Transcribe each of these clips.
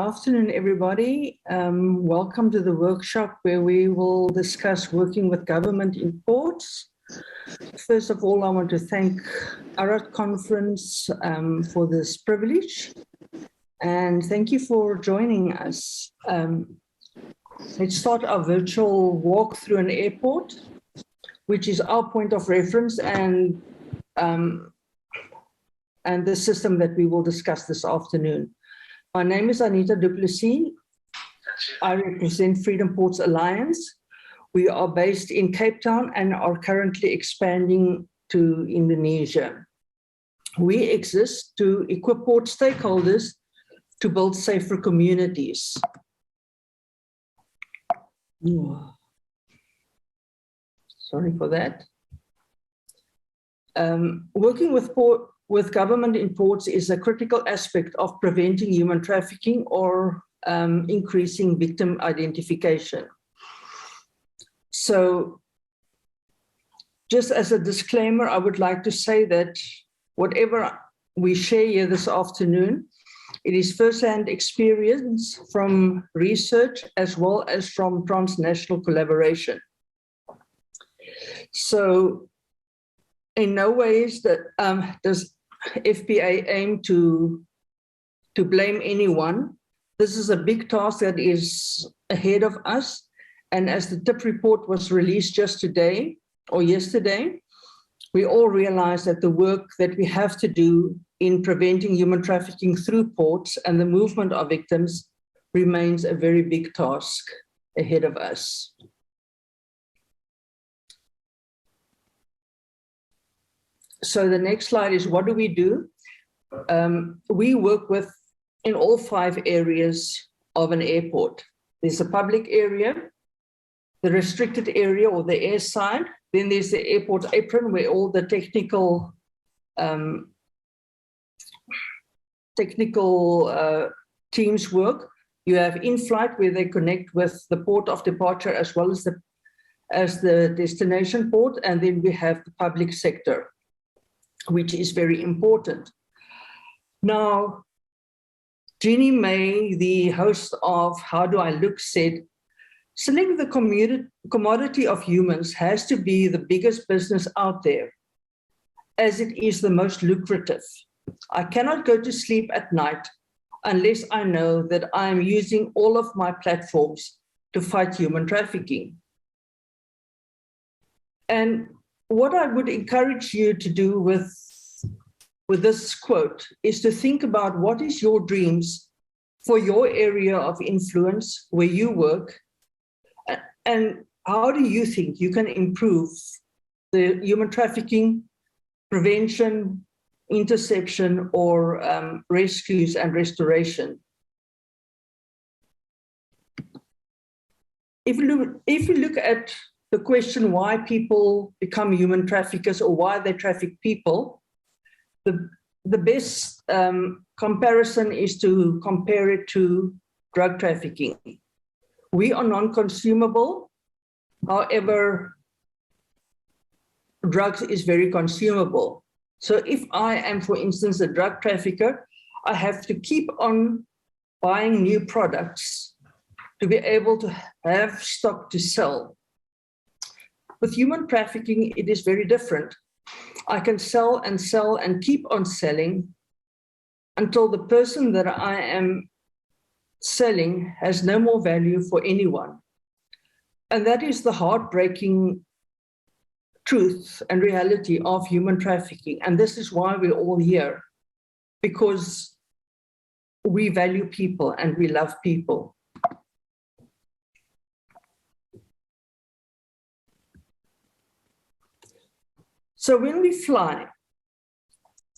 afternoon, everybody. Welcome to the workshop where we will discuss working with government in ports. First of all, I want to thank ARAT Conference for this privilege, and thank you for joining us. Let's start our virtual walk through an airport, which is our point of reference and the system that we will discuss this afternoon. My name is Anita Plessis. I represent Freedom Ports Alliance. We are based in Cape Town and are currently expanding to Indonesia. We exist to equip port stakeholders to build safer communities. Sorry for that. Working with government in ports is a critical aspect of preventing human trafficking or increasing victim identification. So just as a disclaimer, I would like to say that whatever we share here this afternoon, it is first-hand experience from research as well as from transnational collaboration. So in no ways does FPA aim to blame anyone. This is a big task that is ahead of us. And as the TIP report was released just today or yesterday, we all realize that the work that we have to do in preventing human trafficking through ports and the movement of victims remains a very big task ahead of us. So the next slide is, what do? We work in all 5 areas of an airport. There's a public area, the restricted area or the air side. Then there's the airport apron where all the technical teams work. You have in-flight where they connect with the port of departure as well as the destination port. And then we have the public sector, which is very important. Now, Jeannie May, the host of How Do I Look, said, selling the commodity of humans has to be the biggest business out there, as it is the most lucrative. I cannot go to sleep at night unless I know that I am using all of my platforms to fight human trafficking. And what I would encourage you to do with this quote is to think about what is your dreams for your area of influence where you work, and how do you think you can improve the human trafficking prevention, interception, or rescues and restoration. If you look at the question why people become human traffickers or why they traffic people, the best comparison is to compare it to drug trafficking. We are non-consumable. However, drugs is very consumable. So if I am, for instance, a drug trafficker, I have to keep on buying new products to be able to have stock to sell. With human trafficking, it is very different. I can sell and sell and keep on selling until the person that I am selling has no more value for anyone. And that is the heartbreaking truth and reality of human trafficking. And this is why we're all here, because we value people and we love people. So when we fly,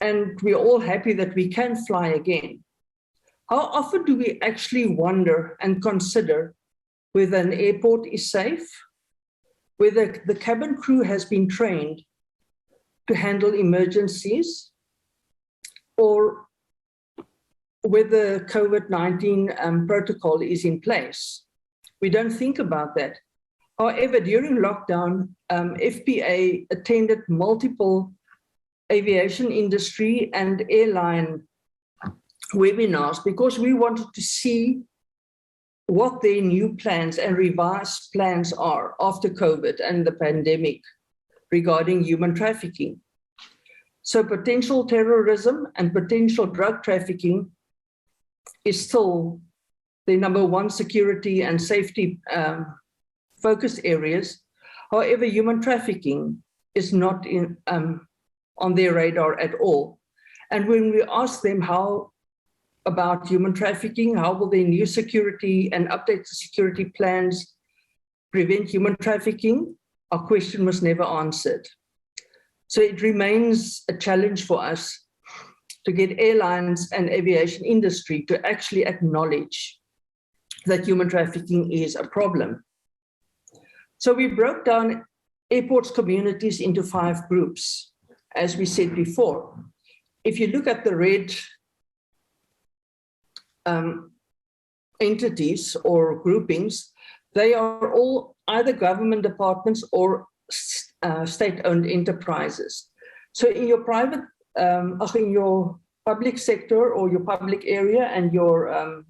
and we're all happy that we can fly again, how often do we actually wonder and consider whether an airport is safe, whether the cabin crew has been trained to handle emergencies, or whether COVID-19 protocol is in place? We don't think about that. However, during lockdown, FPA attended multiple aviation industry and airline webinars because we wanted to see what their new plans and revised plans are after COVID and the pandemic regarding human trafficking. So potential terrorism and potential drug trafficking is still the number one security and safety focus areas. However, human trafficking is not on their radar at all. And when we ask them how about human trafficking, how will their new security and updated security plans prevent human trafficking, our question was never answered. So it remains a challenge for us to get airlines and aviation industry to actually acknowledge that human trafficking is a problem. So we broke down airports communities into 5 groups, as we said before. If you look at the red entities or groupings, they are all either government departments or state-owned enterprises. So in your private, in your public sector or your public area and your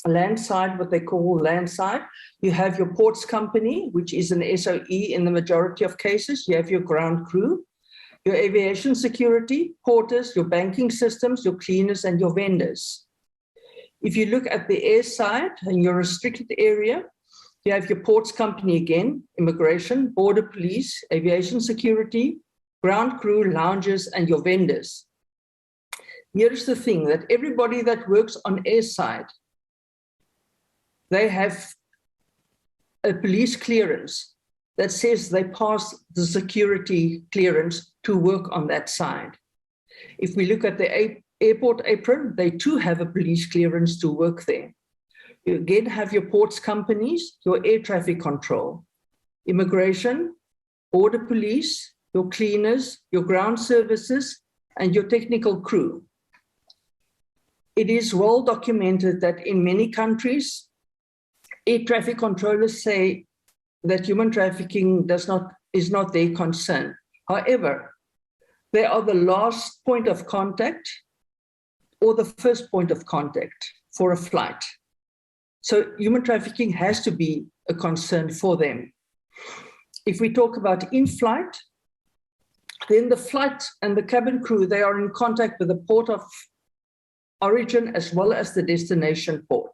land side, what they call land side, you have your ports company, which is an SOE in the majority of cases. You have your ground crew, your aviation security, porters, your banking systems, your cleaners, and your vendors. If you look at the air side and your restricted area, you have your ports company again, immigration, border police, aviation security, ground crew, lounges, and your vendors. Here is the thing, that everybody that works on air side, they have a police clearance that says they pass the security clearance to work on that side. If we look at the airport apron, they too have a police clearance to work there. You again have your ports companies, your air traffic control, immigration, border police, your cleaners, your ground services, and your technical crew. It is well documented that in many countries, air traffic controllers say that human trafficking is not their concern. However, they are the last point of contact or the first point of contact for a flight. So human trafficking has to be a concern for them. If we talk about in-flight, then the flight and the cabin crew, they are in contact with the port of origin as well as the destination port.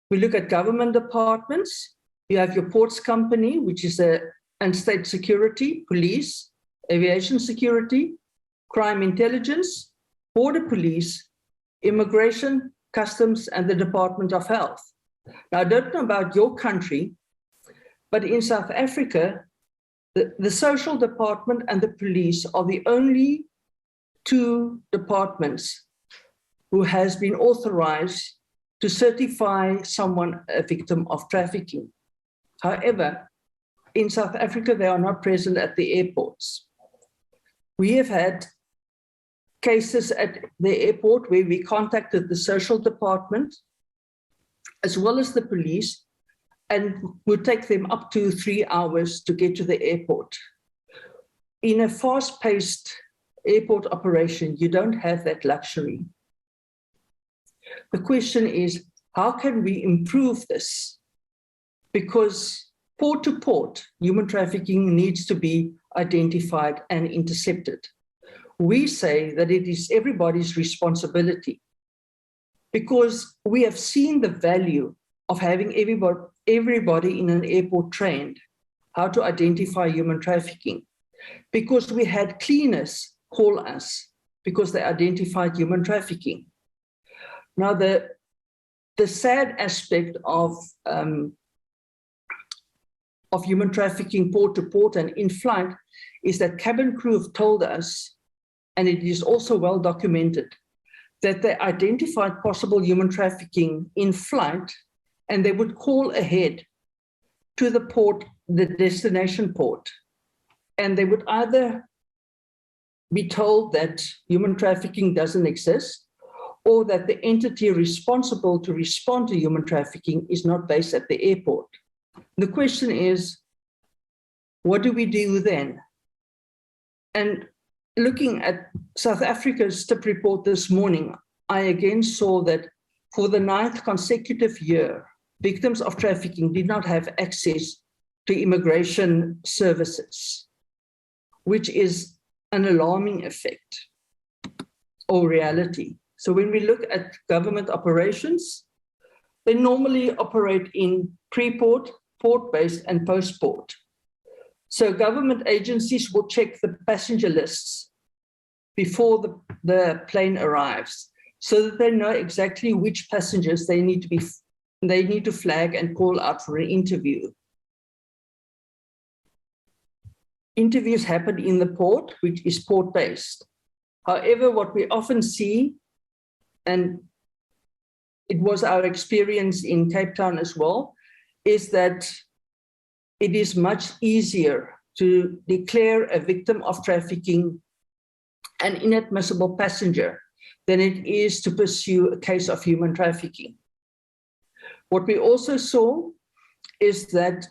We look at government departments. You have your ports company, which is and state security, police, aviation security, crime intelligence, border police, immigration, customs, and the Department of Health. Now, I don't know about your country, but in South Africa, the social department and the police are the only 2 departments who has been authorized to certify someone a victim of trafficking. However, in South Africa, they are not present at the airports. We have had cases at the airport where we contacted the social department as well as the police, and would take them up to 3 hours to get to the airport. In a fast-paced airport operation, you don't have that luxury. The question is, how can we improve this? Because port to port, human trafficking needs to be identified and intercepted. We say that it is everybody's responsibility because we have seen the value of having everybody in an airport trained how to identify human trafficking, because we had cleaners call us because they identified human trafficking. Now, the sad aspect of human trafficking port to port and in flight is that cabin crew have told us, and it is also well documented, that they identified possible human trafficking in flight and they would call ahead to the port, the destination port, and they would either be told that human trafficking doesn't exist or that the entity responsible to respond to human trafficking is not based at the airport. The question is, what do we do then? And looking at South Africa's TIP report this morning, I again saw that for the 9th consecutive year, victims of trafficking did not have access to immigration services, which is an alarming effect or reality. So when we look at government operations, they normally operate in pre-port, port-based, and post-port. So government agencies will check the passenger lists before the plane arrives, so that they know exactly which passengers they need to flag and call out for an interview. Interviews happen in the port, which is port-based. However, what we often see, and it was our experience in Cape Town as well, is that it is much easier to declare a victim of trafficking an inadmissible passenger than it is to pursue a case of human trafficking. What we also saw is that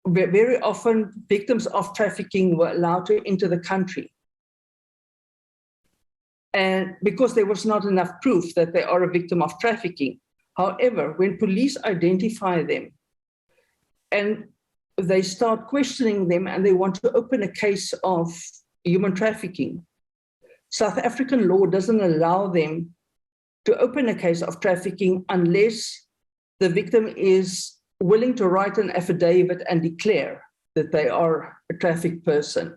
very often victims of trafficking were allowed to enter the country, and because there was not enough proof that they are a victim of trafficking. However, when police identify them and they start questioning them and they want to open a case of human trafficking, South African law doesn't allow them to open a case of trafficking unless the victim is willing to write an affidavit and declare that they are a trafficked person.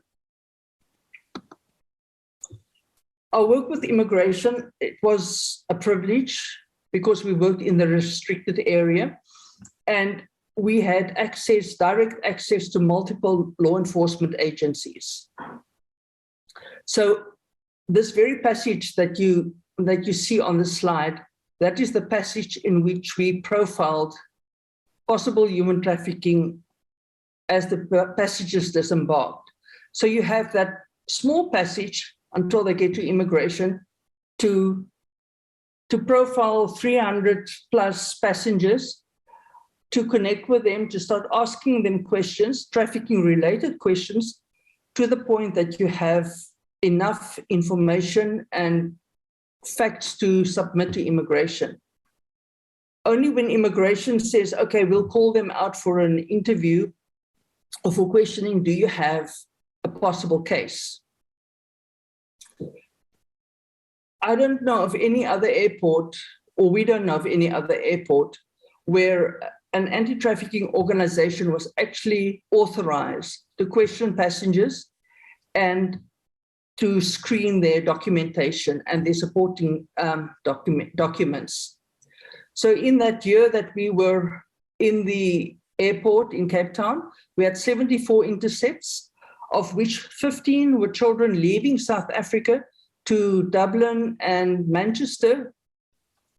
Our work with immigration, it was a privilege because we worked in the restricted area and we had access, direct access to multiple law enforcement agencies. So this very passage that you see on the slide, that is the passage in which we profiled possible human trafficking as the passages disembarked. So you have that small passage until they get to immigration to profile 300 plus passengers, to connect with them, to start asking them questions, trafficking related questions, to the point that you have enough information and facts to submit to immigration. Only when immigration says, okay, we'll call them out for an interview or for questioning, do you have a possible case? I don't know of any other airport, or we don't know of any other airport, where an anti-trafficking organization was actually authorized to question passengers and to screen their documentation and their supporting documents. So in that year that we were in the airport in Cape Town, we had 74 intercepts, of which 15 were children leaving South Africa to Dublin and Manchester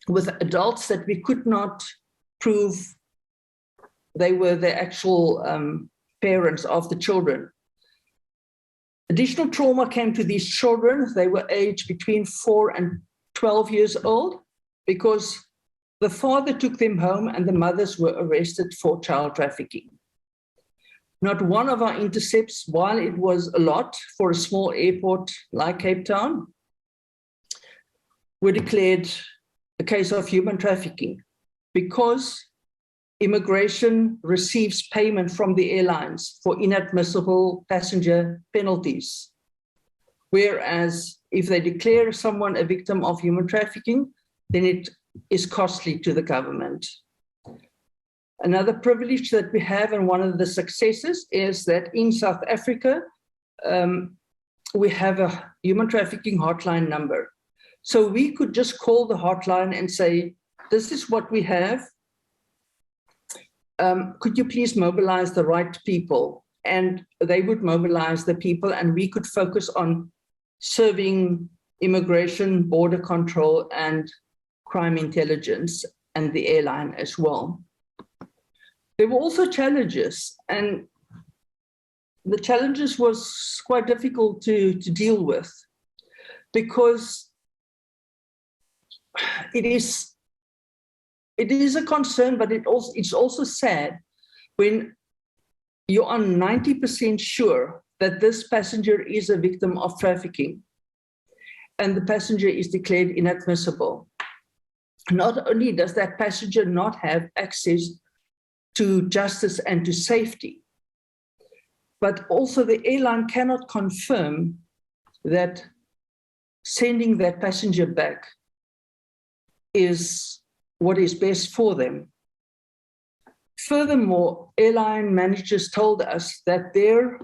with adults that we could not prove they were the actual parents of the children. Additional trauma came to these children. They were aged between 4 and 12 years old because the father took them home and the mothers were arrested for child trafficking. Not one of our intercepts, while it was a lot for a small airport like Cape Town, were declared a case of human trafficking because immigration receives payment from the airlines for inadmissible passenger penalties. Whereas if they declare someone a victim of human trafficking, then it is costly to the government. Another privilege that we have, and one of the successes, is that in South Africa, we have a human trafficking hotline number. So we could just call the hotline and say, this is what we have. Could you please mobilize the right people? And they would mobilize the people, and we could focus on serving immigration, border control, and crime intelligence, and the airline as well. There were also challenges, and the challenges was quite difficult to deal with because it is a concern, but it's also sad when you are 90% sure that this passenger is a victim of trafficking and the passenger is declared inadmissible, not only does that passenger not have access to justice and to safety, but also the airline cannot confirm that sending that passenger back is what is best for them. Furthermore, airline managers told us that their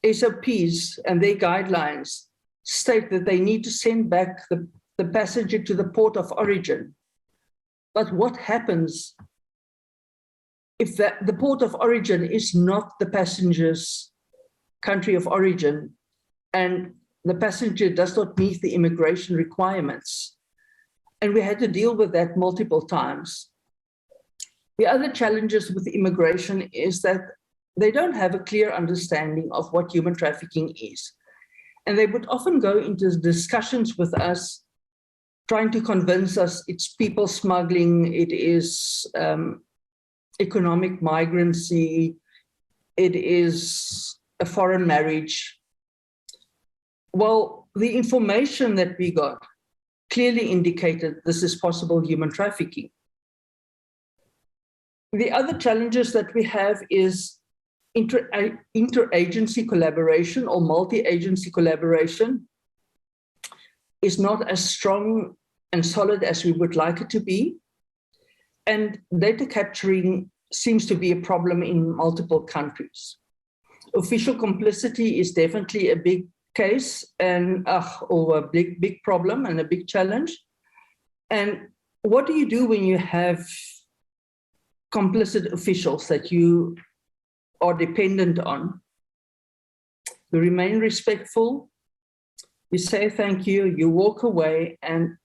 SOPs and their guidelines state that they need to send back the passenger to the port of origin. But what happens if the port of origin is not the passenger's country of origin and the passenger does not meet the immigration requirements? And we had to deal with that multiple times. The other challenges with immigration is that they don't have a clear understanding of what human trafficking is. And they would often go into discussions with us, trying to convince us it's people smuggling, it is economic migrancy, it is a foreign marriage. Well, the information that we got clearly indicated this is possible human trafficking. The other challenges that we have is interagency collaboration or multi-agency collaboration is not as strong and solid as we would like it to be. And data capturing seems to be a problem in multiple countries. Official complicity is definitely a big case and or a big problem and a big challenge. And what do you do when you have complicit officials that you are dependent on? You remain respectful, you say thank you, you walk away, and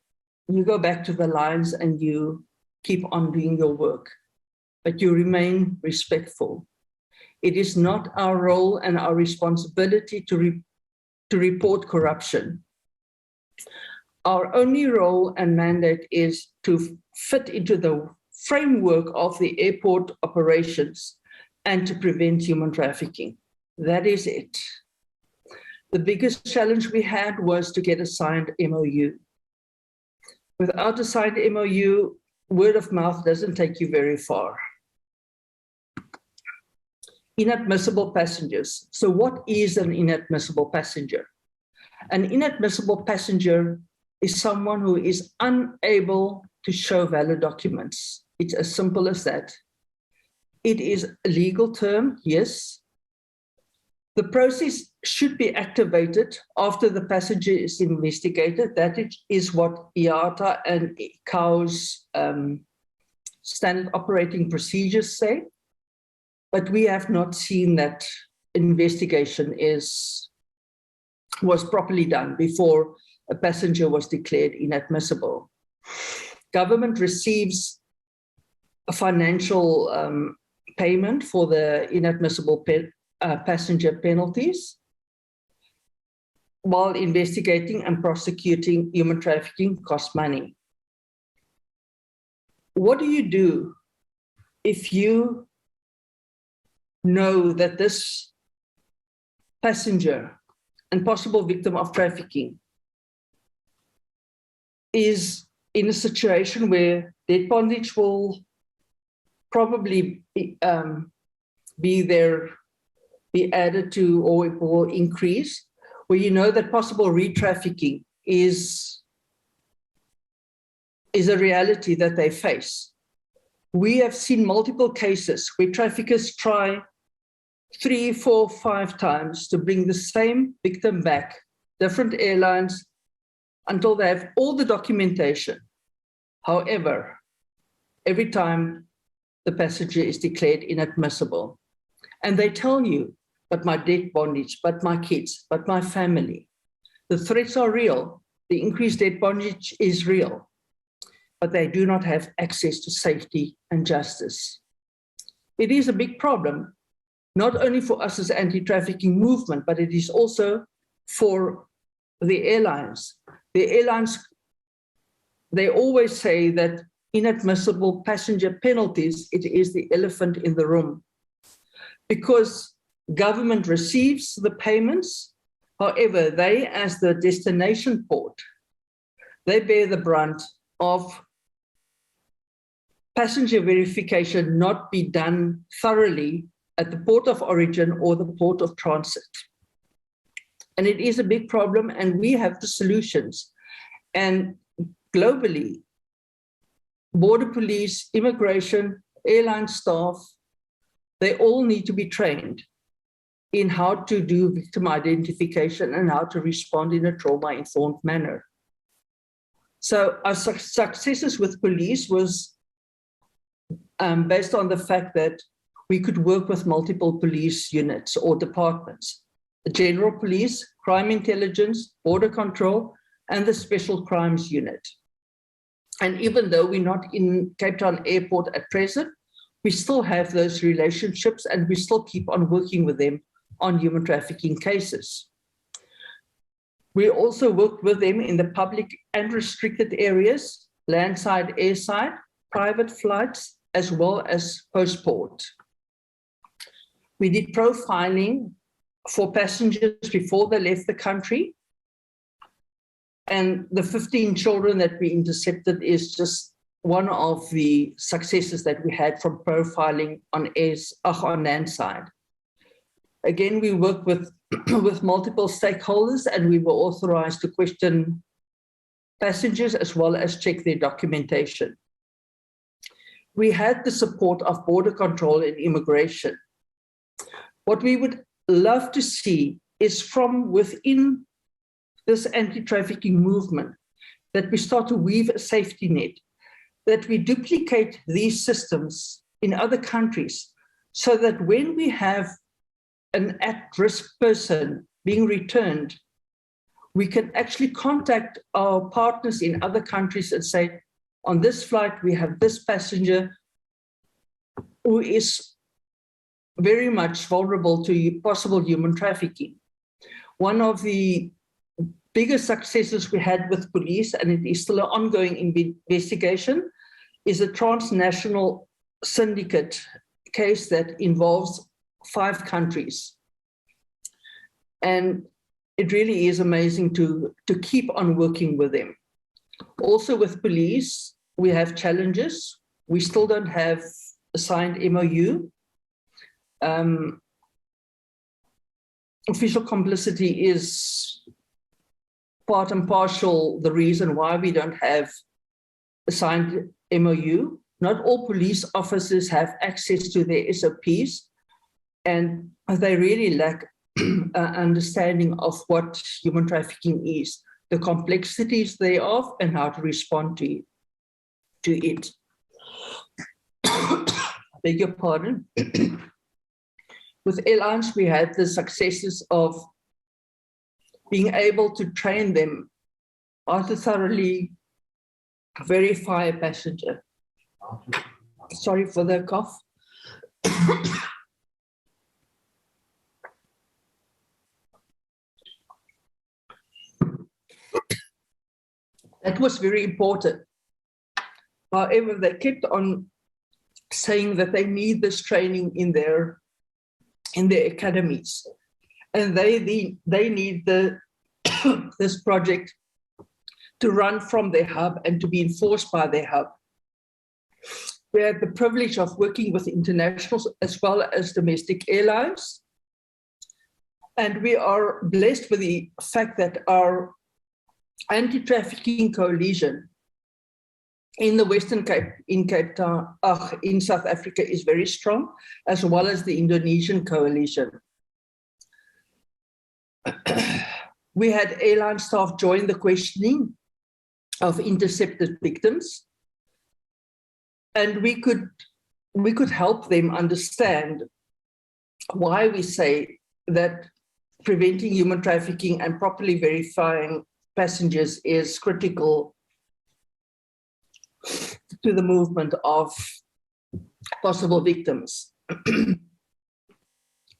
you go back to the lines and you keep on doing your work, but you remain respectful. It is not our role and our responsibility to report corruption. Our only role and mandate is to fit into the framework of the airport operations and to prevent human trafficking. That is it. The biggest challenge we had was to get a signed MOU. Without a signed MOU, word of mouth doesn't take you very far. Inadmissible passengers. So what is an inadmissible passenger? An inadmissible passenger is someone who is unable to show valid documents. It's as simple as that. It is a legal term, yes. The process should be activated after the passenger is investigated. That is what IATA and ICAO's standard operating procedures say. But we have not seen that investigation was properly done before a passenger was declared inadmissible. Government receives a financial payment for the inadmissible passenger penalties, while investigating and prosecuting human trafficking costs money. What do you do if you know that this passenger and possible victim of trafficking is in a situation where debt bondage will probably be added to, or it will increase, where you know that possible re-trafficking is a reality that they face. We have seen multiple cases where traffickers try 3, 4, 5 times to bring the same victim back, different airlines, until they have all the documentation. However, every time the passenger is declared inadmissible. And they tell you, but my debt bondage, but my kids, but my family. The threats are real. The increased debt bondage is real, but they do not have access to safety and justice. It is a big problem, not only for us as anti-trafficking movement, but it is also for the airlines. The airlines, they always say that inadmissible passenger penalties, it is the elephant in the room. Because government receives the payments. However, they, as the destination port, they bear the brunt of passenger verification not be done thoroughly at the port of origin or the port of transit. And it is a big problem, and we have the solutions. And globally, border police, immigration, airline staff, they all need to be trained in how to do victim identification and how to respond in a trauma-informed manner. So our successes with police was based on the fact that we could work with multiple police units or departments: the General Police, Crime Intelligence, Border Control, and the Special Crimes Unit. And even though we're not in Cape Town Airport at present, we still have those relationships, and we still keep on working with them on human trafficking cases. We also work with them in the public and restricted areas, landside, airside, private flights, as well as post-port. We did profiling for passengers before they left the country. And the 15 children that we intercepted is just one of the successes that we had from profiling on land side. Again, we work with, with multiple stakeholders, and we were authorized to question passengers as well as check their documentation. We had the support of Border Control and Immigration. What we would love to see is from within this anti-trafficking movement that we start to weave a safety net, that we duplicate these systems in other countries, so that when we have an at-risk person being returned, we can actually contact our partners in other countries and say, on this flight, we have this passenger who is very much vulnerable to possible human trafficking. One of the biggest successes we had with police, and it is still an ongoing investigation, is a transnational syndicate case that involves 5 countries. And it really is amazing to keep on working with them. Also with police, we have challenges. We still don't have a signed MOU. Official complicity is part and parcel the reason why we don't have a signed MOU. Not all police officers have access to their SOPs, and they really lack understanding of what human trafficking is, the complexities thereof, and how to respond to it. Beg your pardon. With airlines, we had the successes of being able to train them how to thoroughly verify a passenger. Sorry for the cough. That was very important. However, they kept on saying that they need this training in their academies, and they need this project to run from their hub and to be enforced by their hub. We had the privilege of working with international as well as domestic airlines, and we are blessed with the fact that our anti-trafficking coalition in the Western Cape, in Cape Town, in South Africa, is very strong, as well as the Indonesian coalition. We had airline staff join the questioning of intercepted victims, and we could help them understand why we say that preventing human trafficking and properly verifying passengers is critical to the movement of possible victims.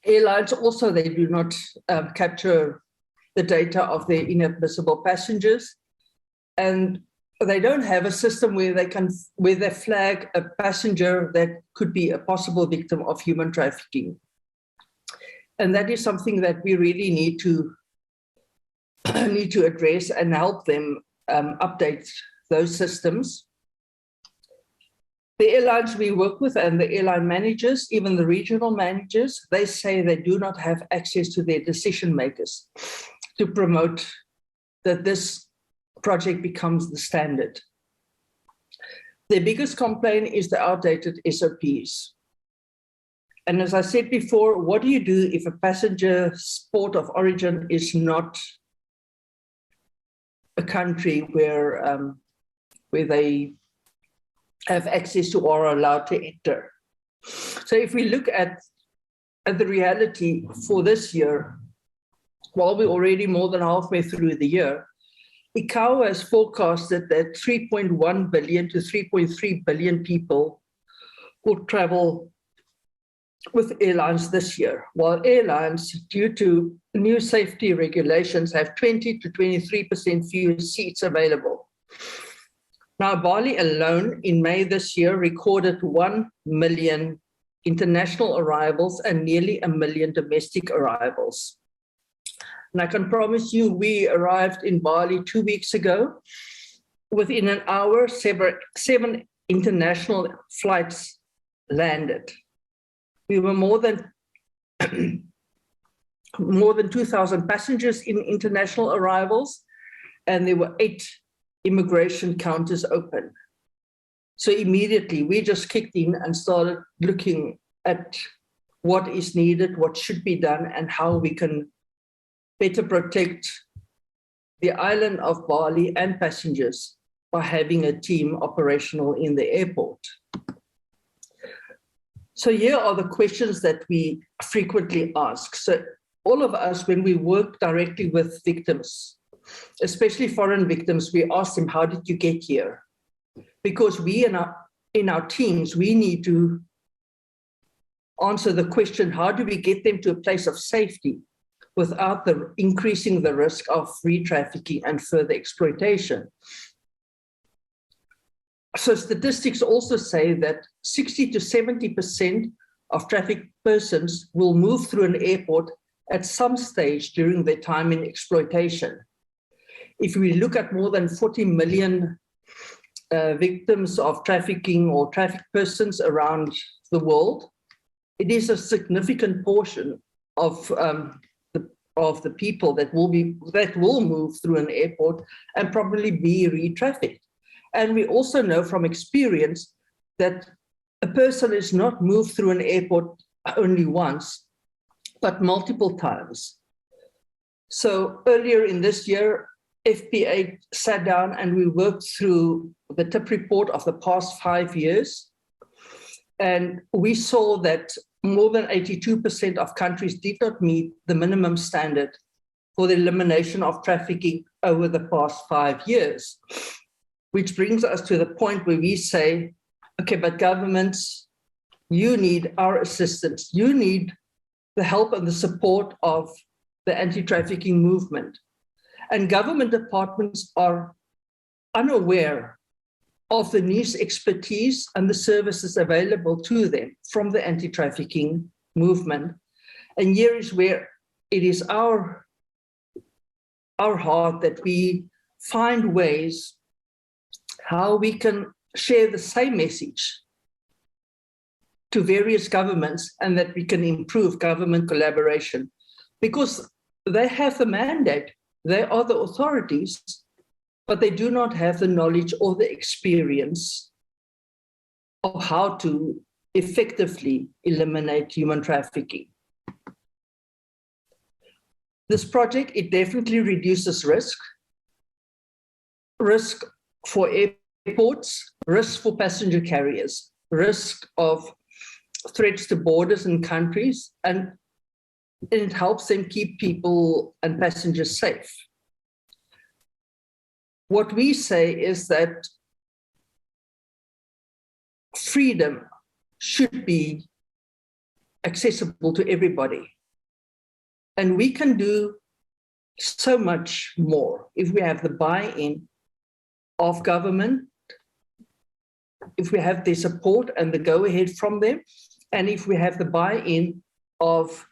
Airlines also, they do not capture the data of their inadmissible passengers, and they don't have a system where they flag a passenger that could be a possible victim of human trafficking. And that is something that we really need to address and help them update those systems. The airlines we work with and the airline managers, even the regional managers, they say they do not have access to their decision makers to promote that this project becomes the standard. Their biggest complaint is the outdated SOPs. And as I said before, what do you do if a passenger's port of origin is not a country where they have access to or are allowed to enter? So if we look at the reality for this year, while we're already more than halfway through the year, ICAO has forecasted that 3.1 billion to 3.3 billion people will travel with airlines this year, while airlines, due to new safety regulations, have 20 to 23% fewer seats available. Now, Bali alone in May this year recorded 1 million international arrivals and nearly 1 million domestic arrivals. And I can promise you, we arrived in Bali 2 weeks ago. Within an hour, seven international flights landed. We were more than 2,000 passengers in international arrivals, and there were 8 immigration counters open. So immediately we just kicked in and started looking at what is needed, what should be done, and how we can better protect the island of Bali and passengers by having a team operational in the airport. So here are the questions that we frequently ask. So all of us, when we work directly with victims, especially foreign victims, we ask them, how did you get here? Because we in our teams, we need to answer the question, how do we get them to a place of safety without increasing the risk of re-trafficking and further exploitation? So statistics also say that 60 to 70% of trafficked persons will move through an airport at some stage during their time in exploitation. If we look at more than 40 million victims of trafficking or trafficked persons around the world, it is a significant portion of the people that will move through an airport and probably be re-trafficked. And we also know from experience that a person is not moved through an airport only once, but multiple times. So earlier in this year, FPA sat down and we worked through the TIP report of the past 5 years. And we saw that more than 82% of countries did not meet the minimum standard for the elimination of trafficking over the past 5 years, which brings us to the point where we say, okay, but governments, you need our assistance. You need the help and the support of the anti-trafficking movement. And government departments are unaware of the niche expertise and the services available to them from the anti-trafficking movement. And here is where it is our heart that we find ways how we can share the same message to various governments and that we can improve government collaboration, because they have the mandate, they are the authorities, but they do not have the knowledge or the experience of how to effectively eliminate human trafficking. This project, it definitely reduces risk for airports, risk for passenger carriers, risk of threats to borders and countries, and it helps them keep people and passengers safe. What we say is that freedom should be accessible to everybody. And we can do so much more if we have the buy-in of government, if we have their support and the go-ahead from them, and if we have the buy-in of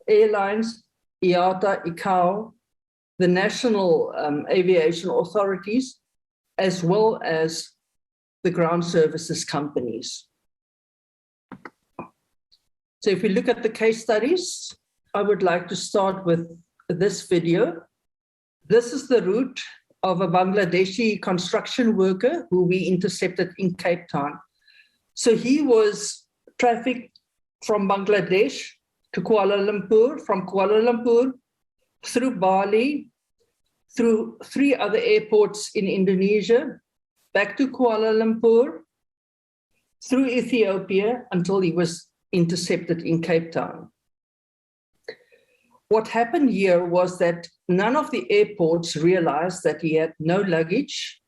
airlines, IATA, ICAO, the national aviation authorities, as well as the ground services companies. So if we look at the case studies, I would like to start with this video. This is the route of a Bangladeshi construction worker who we intercepted in Cape Town. So he was trafficked from Bangladesh to Kuala Lumpur, from Kuala Lumpur through Bali, through 3 other airports in Indonesia, back to Kuala Lumpur, through Ethiopia until he was intercepted in Cape Town. What happened here was that none of the airports realized that he had no luggage,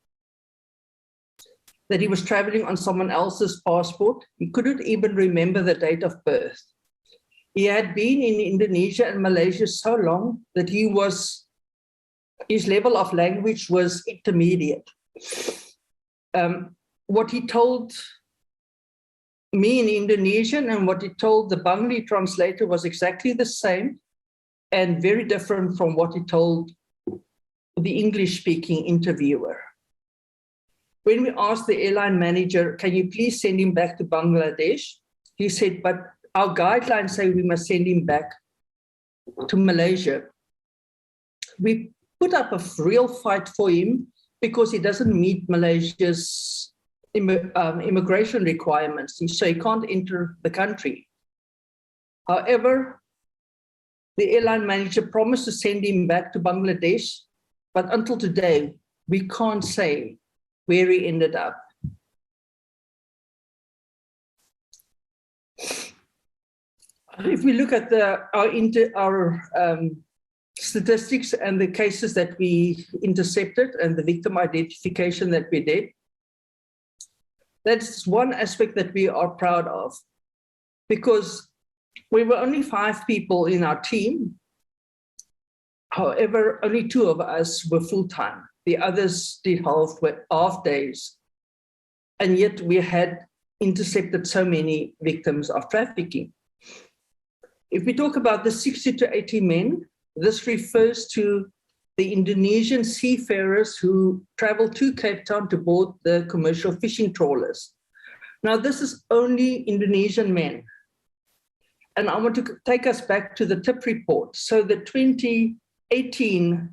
that he was traveling on someone else's passport. He couldn't even remember the date of birth. He had been in Indonesia and Malaysia so long that his level of language was intermediate. What he told me in Indonesian and what he told the Bangli translator was exactly the same and very different from what he told the English-speaking interviewer. When we asked the airline manager, can you please send him back to Bangladesh? He said, but our guidelines say we must send him back to Malaysia. We put up a real fight for him because he doesn't meet Malaysia's immigration requirements, so he can't enter the country. However, the airline manager promised to send him back to Bangladesh, but until today, we can't say where he ended up. If we look at our statistics and the cases that we intercepted and the victim identification that we did, that's one aspect that we are proud of, because we were only 5 people in our team. However, only 2 of us were full-time. The others did half days. And yet we had intercepted so many victims of trafficking. If we talk about the 60 to 80 men, this refers to the Indonesian seafarers who traveled to Cape Town to board the commercial fishing trawlers. Now, this is only Indonesian men. And I want to take us back to the tip report. So the 2018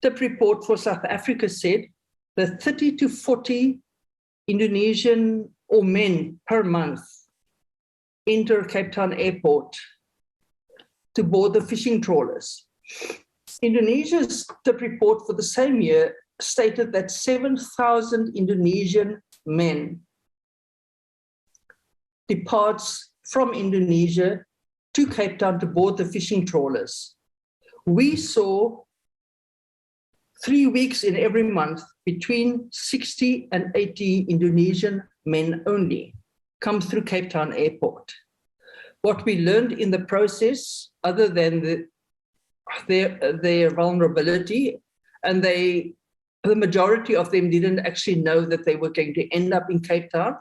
tip report for South Africa said that 30 to 40 Indonesian or men per month enter Cape Town airport to board the fishing trawlers. Indonesia's tip report for the same year stated that 7,000 Indonesian men departs from Indonesia to Cape Town to board the fishing trawlers. We saw 3 weeks in every month between 60 and 80 Indonesian men only come through Cape Town airport. What we learned in the process, other than their vulnerability, and the majority of them didn't actually know that they were going to end up in Cape Town,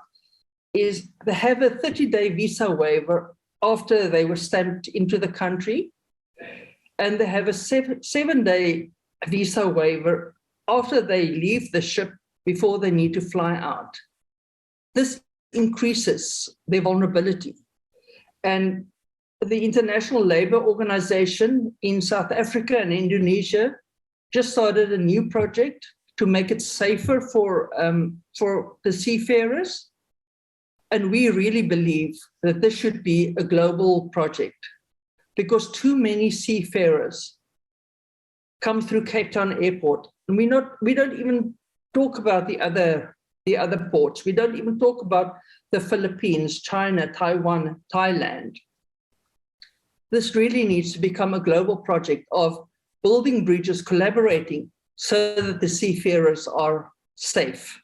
is they have a 30-day visa waiver after they were stamped into the country, and they have a 7-day visa waiver after they leave the ship before they need to fly out. This increases their vulnerability. And the International Labour Organization in South Africa and Indonesia just started a new project to make it safer for the seafarers. And we really believe that this should be a global project, because too many seafarers come through Cape Town airport. And we don't even talk about the other ports. We don't even talk about the Philippines, China, Taiwan, Thailand. This really needs to become a global project of building bridges, collaborating, so that the seafarers are safe.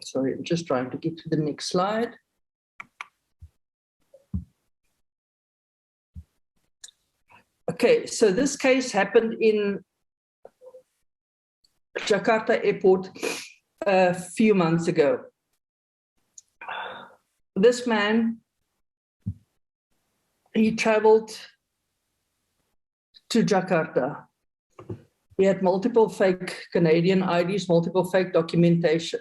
Sorry, I'm just trying to get to the next slide. Okay, so this case happened in Jakarta airport a few months ago. this man, he traveled to Jakarta. He had multiple fake Canadian IDs, multiple fake documentation.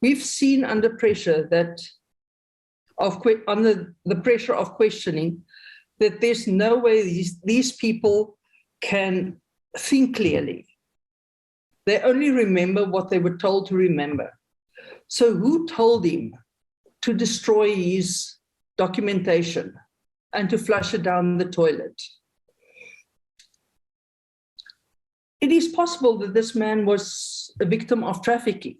We've seen under pressure that under the pressure of questioning, that there's no way these people can think clearly. They only remember what they were told to remember. So who told him to destroy his documentation and to flush it down the toilet? It is possible that this man was a victim of trafficking.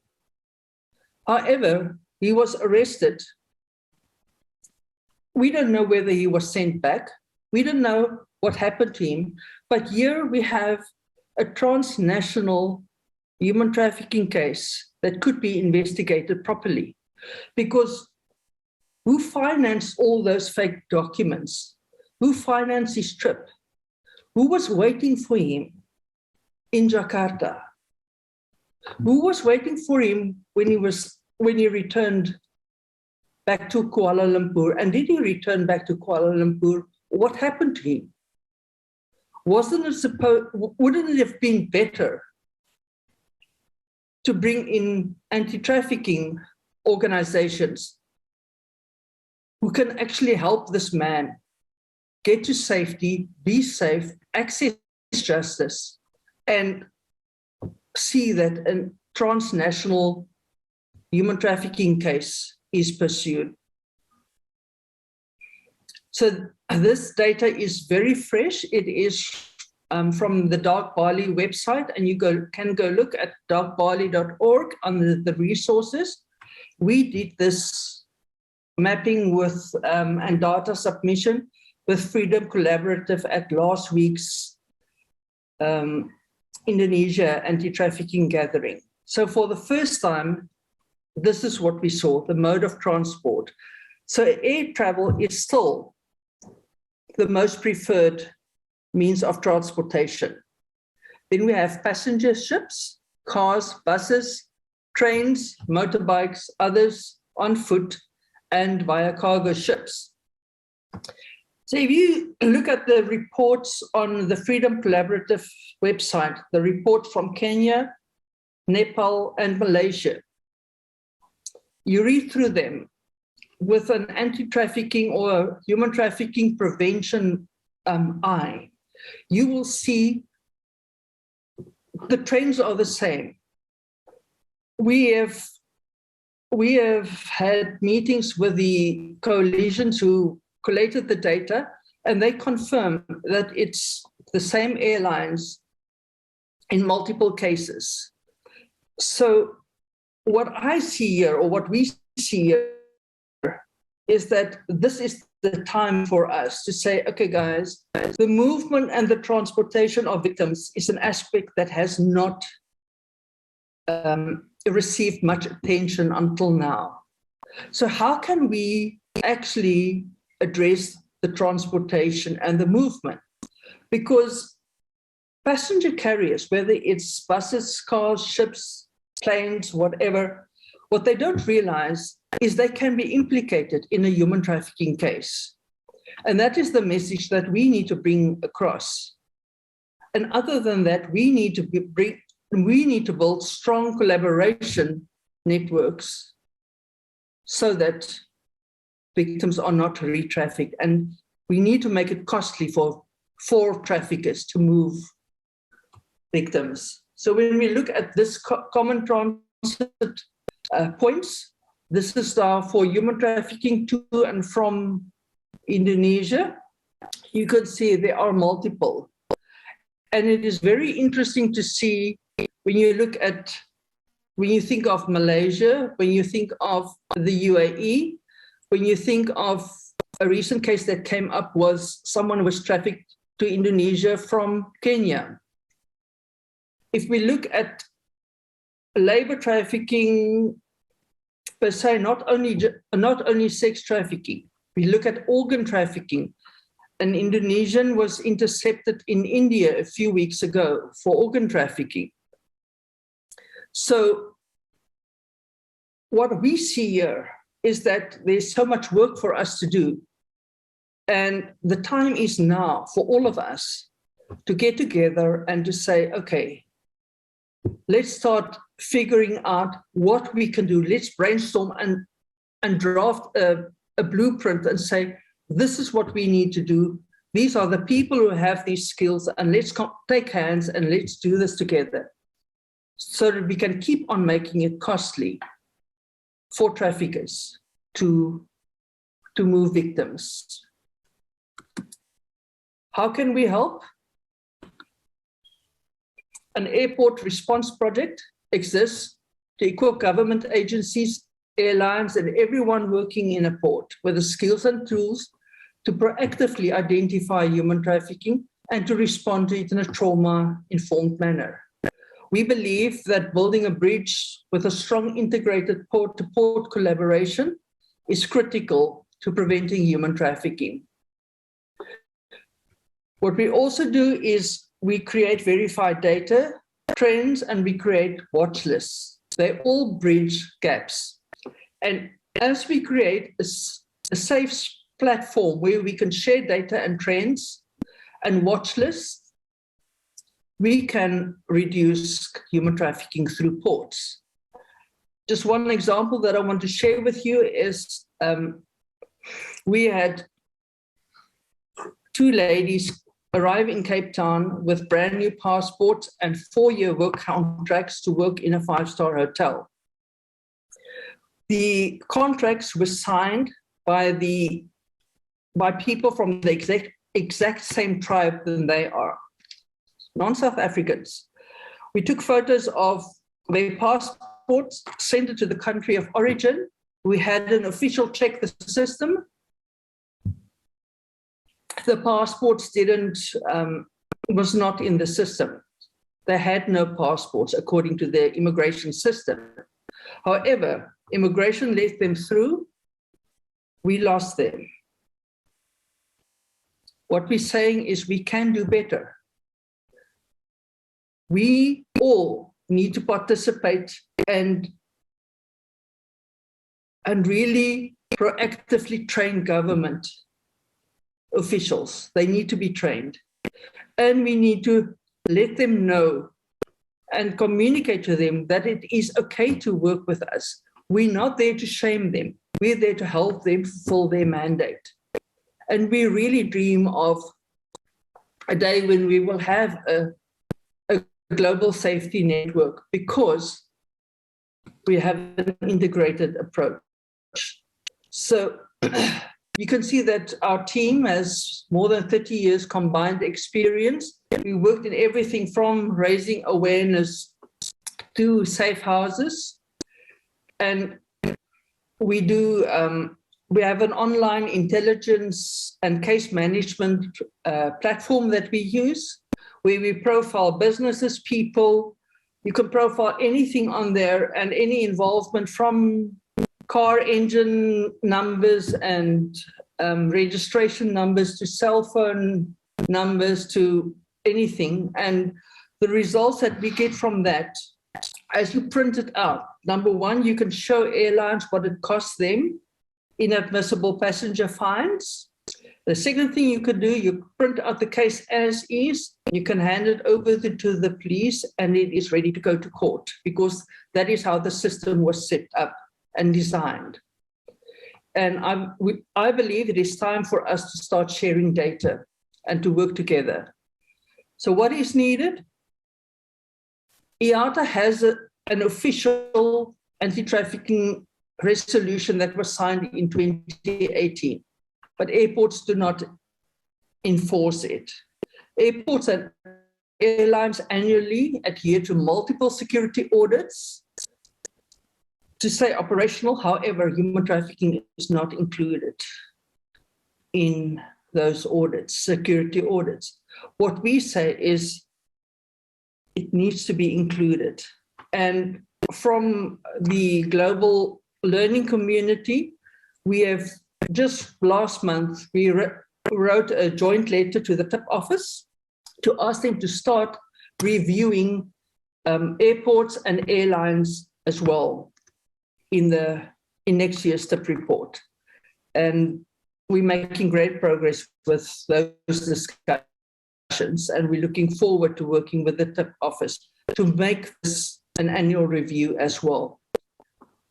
However, he was arrested. We don't know whether he was sent back. We don't know what happened to him. But here we have a transnational human trafficking case that could be investigated properly. Because who financed all those fake documents? Who financed his trip? Who was waiting for him in Jakarta? Who was waiting for him when he returned back to Kuala Lumpur? And did he return back to Kuala Lumpur? What happened to him? Wouldn't it have been better to bring in anti-trafficking organizations who can actually help this man get to safety, be safe, access justice, and see that a transnational human trafficking case is pursued? So this data is very fresh. It is from the Dark Barley website, and you can go look at darkbarley.org under the resources. We did this mapping with and data submission with Freedom Collaborative at last week's Indonesia anti-trafficking gathering. So for the first time, this is what we saw, the mode of transport. So air travel is still the most preferred means of transportation. Then we have passenger ships, cars, buses, trains, motorbikes, others on foot, and via cargo ships. So if you look at the reports on the Freedom Collaborative website, the report from Kenya, Nepal, and Malaysia, you read through them with an anti-trafficking or human trafficking prevention eye, you will see the trends are the same. We have had meetings with the coalitions who collated the data, and they confirm that it's the same airlines in multiple cases. So what I see here, or what we see here, is that this is the time for us to say, okay, guys, the movement and the transportation of victims is an aspect that has not received much attention until now. So how can we actually address the transportation and the movement? Because passenger carriers, whether it's buses, cars, ships, planes, whatever, what they don't realize is they can be implicated in a human trafficking case. And that is the message that we need to bring across. And other than that, we need to build strong collaboration networks so that victims are not re-trafficked. And we need to make it costly for traffickers to move victims. So when we look at this common transit points, this is for human trafficking to and from Indonesia. You can see there are multiple. And it is very interesting to see when you think of Malaysia, when you think of the UAE, when you think of a recent case that came up was someone was trafficked to Indonesia from Kenya. If we look at labor trafficking per se, not only sex trafficking, we look at organ trafficking. An Indonesian was intercepted in India a few weeks ago for organ trafficking. So what we see here is that there's so much work for us to do. And the time is now for all of us to get together and to say, okay, let's start figuring out what we can do. Let's brainstorm and draft a blueprint and say, this is what we need to do. These are the people who have these skills, and let's take hands and let's do this together so that we can keep on making it costly for traffickers to move victims. How can we help? An airport response project exists to equip government agencies, airlines, and everyone working in a port with the skills and tools to proactively identify human trafficking and to respond to it in a trauma-informed manner. We believe that building a bridge with a strong integrated port-to-port collaboration is critical to preventing human trafficking. What we also do is we create verified data, trends, and we create watch lists. They all bridge gaps. And as we create a safe platform where we can share data and trends and watch lists, we can reduce human trafficking through ports. Just one example that I want to share with you is we had 2 ladies arrive in Cape Town with brand new passports and 4-year work contracts to work in a 5-star hotel. The contracts were signed by people from the exact same tribe than they are, non-South Africans. We took photos of their passports, sent it to the country of origin. We had an official check the system. The passports was not in the system. They had no passports according to their immigration system. However, immigration let them through. We lost them. What we're saying is we can do better. We all need to participate and really proactively train government officials. They need to be trained. And we need to let them know and communicate to them that it is okay to work with us. We're not there to shame them. We're there to help them fulfill their mandate. And we really dream of a day when we will have a global safety network because we have an integrated approach. So you can see that our team has more than 30 years combined experience. We worked in everything from raising awareness to safe houses. And we do, we have an online intelligence and case management platform that we use, where we profile businesses, people. You can profile anything on there and any involvement from car engine numbers and registration numbers to cell phone numbers to anything. And the results that we get from that, as you print it out, number one, you can show airlines what it costs them, inadmissible passenger fines. The second thing you could do, you print out the case as is, you can hand it over to the police and it is ready to go to court because that is how the system was set up and designed. And I believe it is time for us to start sharing data and to work together. So what is needed? IATA has an official anti-trafficking resolution that was signed in 2018, but airports do not enforce it. Airports and airlines annually adhere to multiple security audits to stay operational. However, human trafficking is not included in those audits, security audits. What we say is it needs to be included. And from the global learning community, we have just last month, we wrote a joint letter to the TIP office to ask them to start reviewing airports and airlines as well in the in next year's TIP report. And we're making great progress with those discussions, and we're looking forward to working with the TIP office to make this an annual review as well.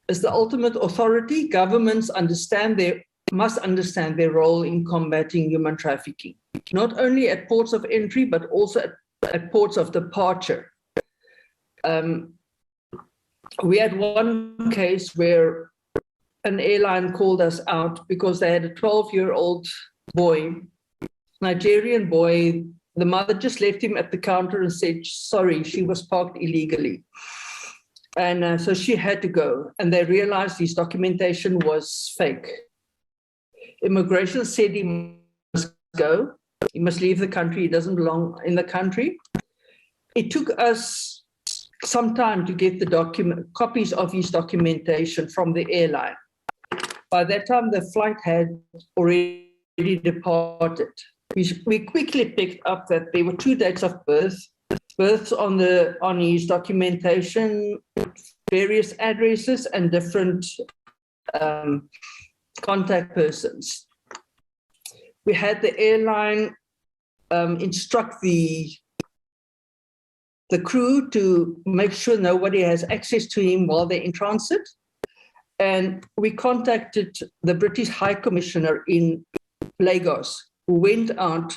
As the ultimate authority, governments must understand their role in combating human trafficking, not only at ports of entry, but also at ports of departure. We had one case where an airline called us out because they had a 12-year-old boy, Nigerian boy. The mother just left him at the counter and said, sorry, she was parked illegally. And so she had to go. And they realized his documentation was fake. Immigration said he must go. He must leave the country. He doesn't belong in the country. It took us some time to get the copies of his documentation from the airline. By that time, the flight had already departed. We quickly picked up that there were 2 dates of births on his documentation, various addresses, and different contact persons. We had the airline instruct the crew to make sure nobody has access to him while they're in transit. And we contacted the British High Commissioner in Lagos, who went out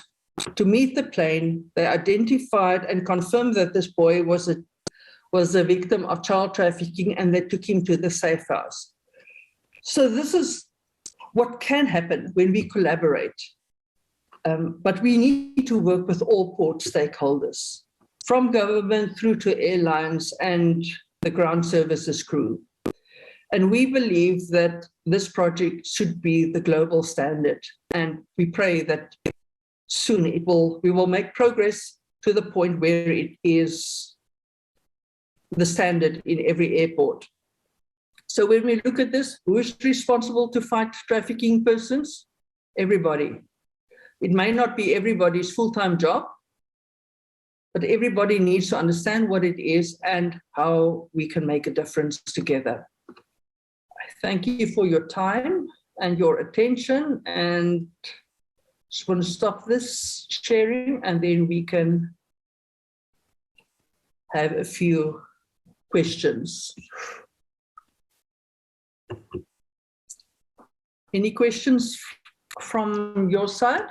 to meet the plane. They identified and confirmed that this boy was a victim of child trafficking, and they took him to the safe house. So this is what can happen when we collaborate. But we need to work with all port stakeholders, from government through to airlines and the ground services crew. And we believe that this project should be the global standard. And we pray that soon we will make progress to the point where it is the standard in every airport. So when we look at this, who is responsible to fight trafficking persons? Everybody. It may not be everybody's full-time job, but everybody needs to understand what it is and how we can make a difference together. Thank you for your time and your attention, and just want to stop this sharing, and then we can have a few questions. Any questions from your side?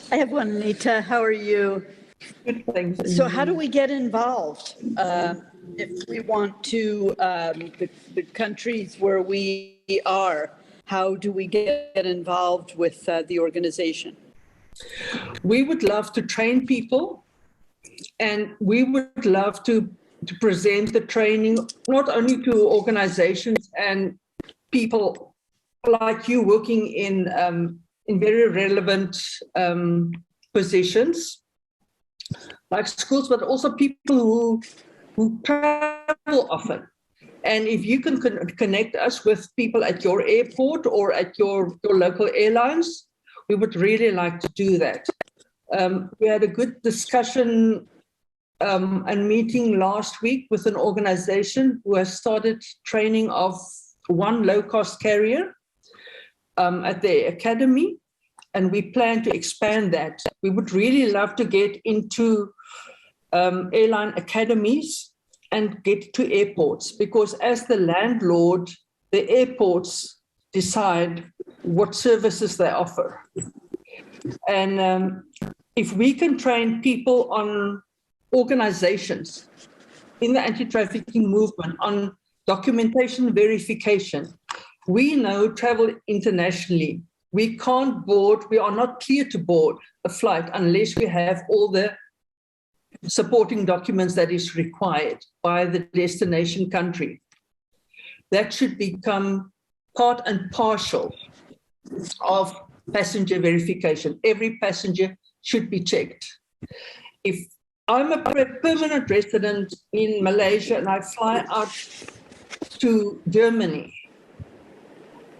I have one, Anita. How are you? Good, thanks. So how do we get involved if we want to, the countries where we are, how do we get involved with the organization? We would love to train people, and we would love to present the training not only to organizations and people like you working in very relevant positions, like schools, but also people who travel often. And if you can connect us with people at your airport or at your local airlines, we would really like to do that. We had a good discussion and meeting last week with an organization who has started training of one low-cost carrier at their academy, and we plan to expand that. We would really love to get into airline academies and get to airports, because as the landlord, the airports decide what services they offer. And if we can train people on organizations in the anti-trafficking movement on documentation verification, we know travel internationally. We can't board, we are not clear to board a flight unless we have all the supporting documents that is required by the destination country. That should become part and parcel of passenger verification. Every passenger should be checked. If I'm a permanent resident in Malaysia and I fly out to Germany,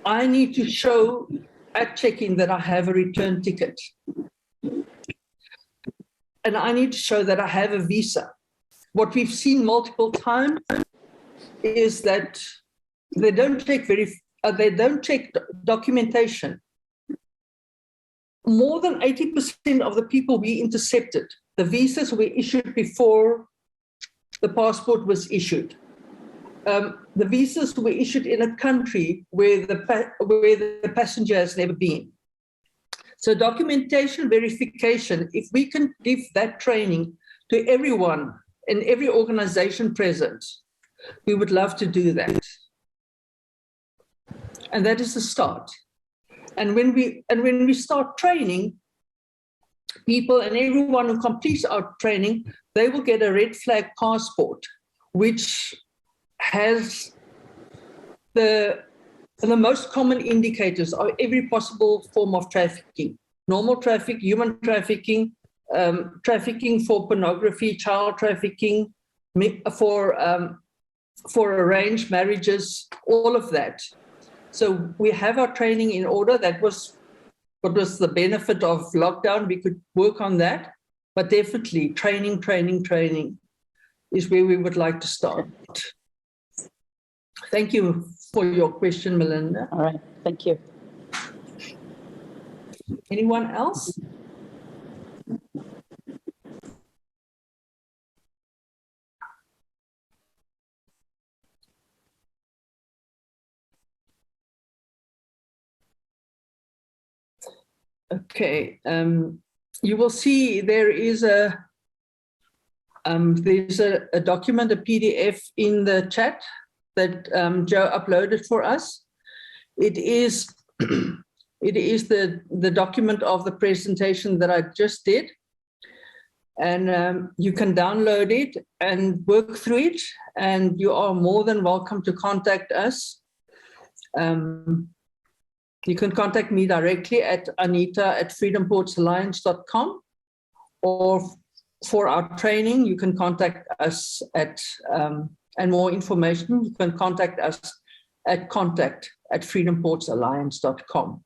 I need to show at check-in that I have a return ticket. and I need to show that I have a visa. What we've seen multiple times is that they don't check documentation. More than 80% of the people we intercepted, the visas were issued before the passport was issued. The visas were issued in a country where the passenger has never been. So documentation verification, if we can give that training to everyone in every organization present, we would love to do that. And that is the start. And when we start training people, and everyone who completes our training, they will get a red flag passport, which has the most common indicators of every possible form of trafficking: normal traffic, human trafficking, trafficking for pornography, child trafficking, for arranged marriages, all of that. So we have our training in order. That was what was the benefit of lockdown. We could work on that, but definitely training is where we would like to start. Thank you for your question, Melinda. All right, thank you. Anyone else? Okay, you will see there is there's a document, a PDF in the chat that Joe uploaded for us. It is the document of the presentation that I just did, and you can download it and work through it, and you are more than welcome to contact us. You can contact me directly at anita@freedomportsalliance.com, or for our training, you can contact us at, and more information, you can contact us at contact@freedomportsalliance.com.